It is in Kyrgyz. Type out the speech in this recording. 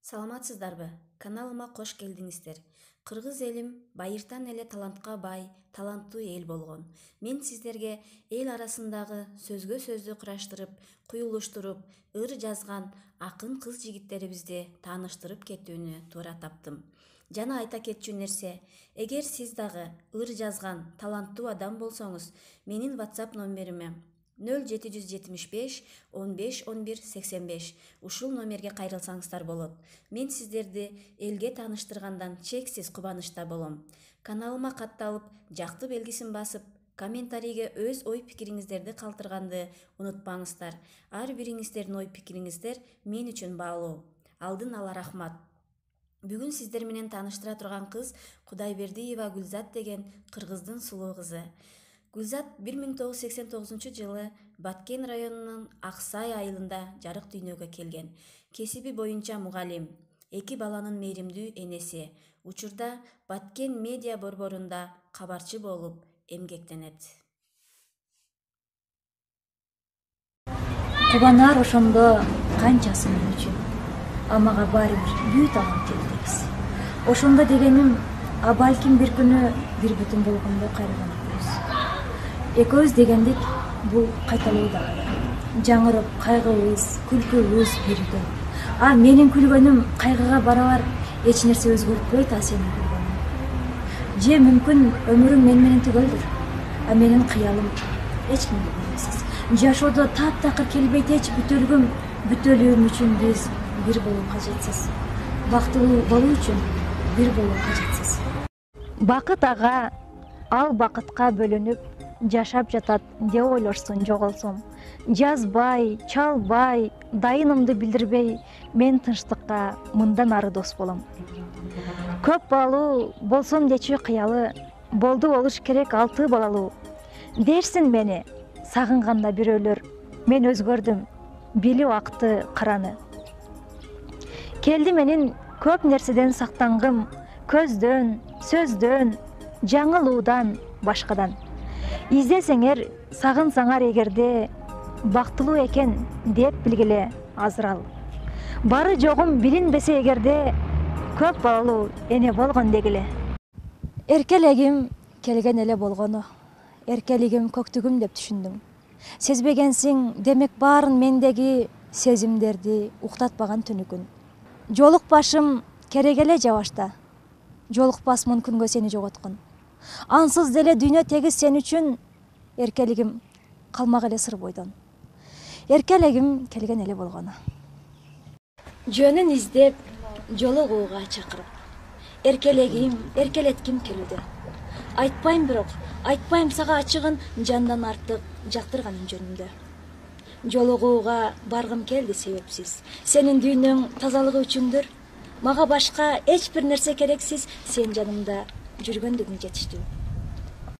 Саламатсыздарбы? Каналыма кош келдиңиздер. Кыргыз элим байыртан эле талантка бай, таланттуу эл болгон. Мен сиздерге эл арасындагы сөзгө сөздү кураштырып, куюлуштуруп, ыр жазган акын кыз жигиттерибизди тааныштырып кетүүнү туура таптым. Жана айта кетчү нерсе, эгер сиз дагы ыр жазган таланттуу адам болсоңуз, менин WhatsApp номериме 0775 15 11 85 ушул номерге кайрылсаңыздар болот. Мен сиздерди элге тааныштыргандан чексиз кубанычта болом. Каналыма катталып, жакты белгисин басып, комментарийге өз ой пикириңиздерди калтырганды унутпаңыздар. Ар бириңиздердин ой пикириңиздер мен үчүн баалуу. Алдын ала рахмат. Бүгүн сиздер менен тааныштыра турган кыз Кудайбердиева Гүлзат деген кыргыздын сулуу кызы. Гүлзат 1989 жылы Баткен районунун Аксай айылында жарык дүйнөгө келген. Кесиби боюнча мугалим, 2 баланын мээримдүү энеси. Учурда Баткен медиа борборунда кабарчы болуп эмгектенет. Кубанар ошондо канчасы мен үчүн, мага баары бир бүү талант келдиңиз. Ошондо дегеним, балким бир күнү бир бүтүн болгондо кайрадан экөөбүз дегендик бул кайталоодо. Жаңырып кайгыбыз, күлкүбүз бирге. Менин күлгөнүм кайгыга барабар эч нерсе өзгөртпөйт, сенин күлгөнүң. Же мүмкүн өмүрүң менен түгөлдүр. Менин кыялым эч кимге белгисиз. Жашоодо таптакыр келбейт эч бүтөлгүм, бүтөлүүм үчүн биз бир болуу кажетсиз. Бактылуу болуу үчүн бир болуу кажетсиз. Бакыт ага ал бакытка бөлөнүп жашап жатат деп ойлошсун жоголсом. Жазбай, чалбай, дайынымды билдирбей, мен тынчтыкка мындан ары дос болом. Көп балалуу болсом дечи кыялы, болду болуш керек 6 балалуу. Дерсин мени сагынганда бирөөлөр, мен өзгөрдүм, билип акты караны. Келди менин көп нерседен сактангым, көздөн, сөздөн, жаңылуудан, башкадан. Издесеңер, сагынсаңар эгерде, бактылуу экен деп билгиле азыр ал. Бары жогум билинбесе эгерде, көп балалуу эне болгон дегиле. Эркелегим келген эле болгону, эркелигим көктүгүм деп түшүндүм. Сезбегенсиң, демек баарын мендеги сезимдерди уктатпаган түнүкүн. Жолукпашым керек эле жабашта, жолукпасмын күнгө сени жоготкон. Ансыз деле дүйнө тегиз сен үчүн, эркелигим калмак эле сыр бойдон. Эркелегим келген эле болгону. Жөнүн издеп, жолугууга чакырып, эркелегим, эркелетким келүүдө. Айтпайм бирок, айтпайм сага ачыгын, жандан артык жактырганым жөнүндө. Жолугууга баргым келди себепсиз. Сенин дүйнөң тазалыгы үчүндүр. Мага башка эч бир нерсе керексиз, сен жанымда жүргөндүгүң жетиштүү.